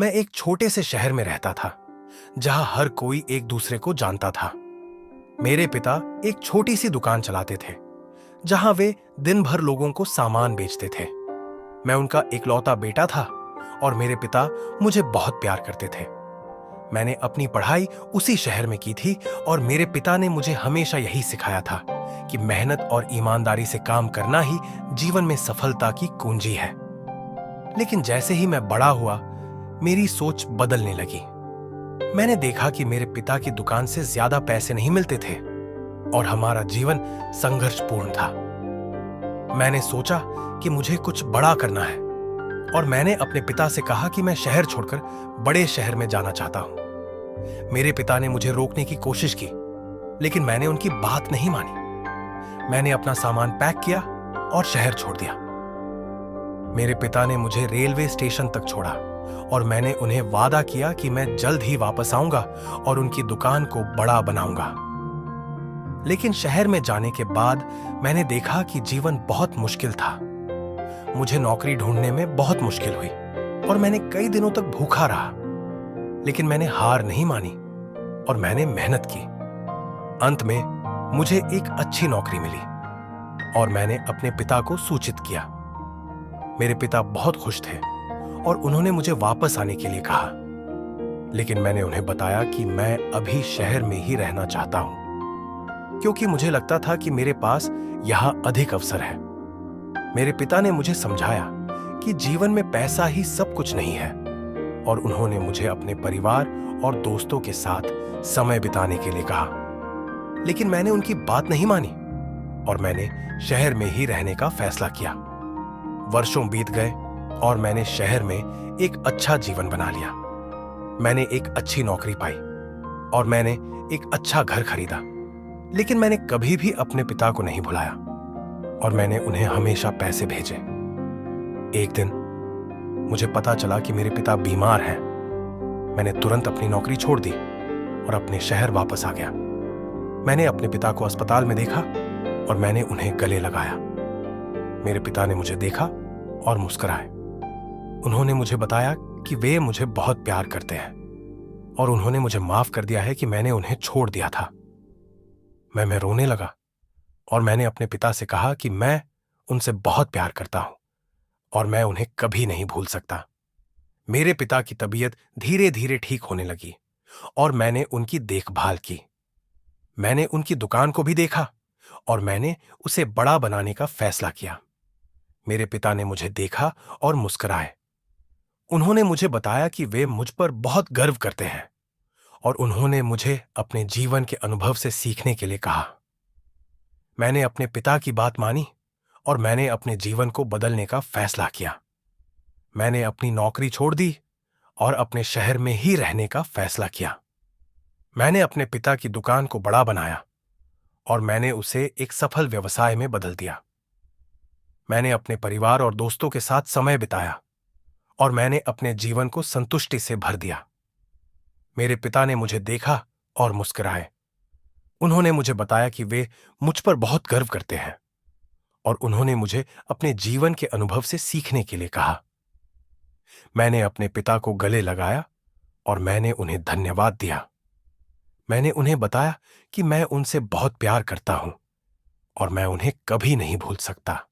मैं एक छोटे से शहर में रहता था, जहां हर कोई एक दूसरे को जानता था। मेरे पिता एक छोटी सी दुकान चलाते थे, जहां वे दिन भर लोगों को सामान बेचते थे। मैं उनका इकलौता बेटा था और मेरे पिता मुझे बहुत प्यार करते थे। मैंने अपनी पढ़ाई उसी शहर में की थी और मेरे पिता ने मुझे हमेशा यही सिखाया था कि मेहनत और ईमानदारी से काम करना ही जीवन में सफलता की कुंजी है। लेकिन जैसे ही मैं बड़ा हुआ, मेरी सोच बदलने लगी। मैंने देखा कि मेरे पिता की दुकान से ज्यादा पैसे नहीं मिलते थे और हमारा जीवन संघर्षपूर्ण था। मैंने सोचा कि मुझे कुछ बड़ा करना है और मैंने अपने पिता से कहा कि मैं शहर छोड़कर बड़े शहर में जाना चाहता हूं। मेरे पिता ने मुझे रोकने की कोशिश की, लेकिन मैंने उनकी बात नहीं मानी। मैंने अपना सामान पैक किया और शहर छोड़ दिया। मेरे पिता ने मुझे रेलवे स्टेशन तक छोड़ा और मैंने उन्हें वादा किया कि मैं जल्द ही वापस आऊंगा और उनकी दुकान को बड़ा बनाऊंगा। लेकिन शहर में जाने के बाद मैंने देखा कि जीवन बहुत मुश्किल था। मुझे नौकरी ढूंढने में बहुत मुश्किल हुई और मैंने कई दिनों तक भूखा रहा। लेकिन मैंने हार नहीं मानी और मैंने मेहनत की। अंत में मुझे एक अच्छी नौकरी मिली और मैंने अपने पिता को सूचित किया। मेरे पिता बहुत खुश थे और उन्होंने मुझे वापस आने के लिए कहा। लेकिन मैंने उन्हें बताया कि मैं अभी शहर में ही रहना चाहता हूं, क्योंकि मुझे लगता था कि मेरे पास यहां अधिक अवसर है। मेरे पिता ने मुझे समझाया कि जीवन में पैसा ही सब कुछ नहीं है और उन्होंने मुझे अपने परिवार और दोस्तों के साथ समय बिताने के लिए कहा। लेकिन मैंने उनकी बात नहीं मानी और मैंने शहर में ही रहने का फैसला किया। वर्षों बीत गए और मैंने शहर में एक अच्छा जीवन बना लिया। मैंने एक अच्छी नौकरी पाई और मैंने एक अच्छा घर खरीदा। लेकिन मैंने कभी भी अपने पिता को नहीं भुलाया और मैंने उन्हें हमेशा पैसे भेजे। एक दिन मुझे पता चला कि मेरे पिता बीमार हैं। मैंने तुरंत अपनी नौकरी छोड़ दी और अपने शहर वापस आ गया। मैंने अपने पिता को अस्पताल में देखा और मैंने उन्हें गले लगाया। मेरे पिता ने मुझे देखा और मुस्कुराए। उन्होंने मुझे बताया कि वे मुझे बहुत प्यार करते हैं और उन्होंने मुझे माफ कर दिया है कि मैंने उन्हें छोड़ दिया था। मैं रोने लगा और मैंने अपने पिता से कहा कि मैं उनसे बहुत प्यार करता हूं और मैं उन्हें कभी नहीं भूल सकता। मेरे पिता की तबीयत धीरे धीरे ठीक होने लगी और मैंने उनकी देखभाल की। मैंने उनकी दुकान को भी देखा और मैंने उसे बड़ा बनाने का फैसला किया। मेरे पिता ने मुझे देखा और मुस्कुराए। उन्होंने मुझे बताया कि वे मुझ पर बहुत गर्व करते हैं और उन्होंने मुझे अपने जीवन के अनुभव से सीखने के लिए कहा। मैंने अपने पिता की बात मानी और मैंने अपने जीवन को बदलने का फैसला किया। मैंने अपनी नौकरी छोड़ दी और अपने शहर में ही रहने का फैसला किया। मैंने अपने पिता की दुकान को बड़ा बनाया और मैंने उसे एक सफल व्यवसाय में बदल दिया। मैंने अपने परिवार और दोस्तों के साथ समय बिताया और मैंने अपने जीवन को संतुष्टि से भर दिया। मेरे पिता ने मुझे देखा और मुस्कुराए। उन्होंने मुझे बताया कि वे मुझ पर बहुत गर्व करते हैं और उन्होंने मुझे अपने जीवन के अनुभव से सीखने के लिए कहा। मैंने अपने पिता को गले लगाया और मैंने उन्हें धन्यवाद दिया। मैंने उन्हें बताया कि मैं उनसे बहुत प्यार करता हूं और मैं उन्हें कभी नहीं भूल सकता।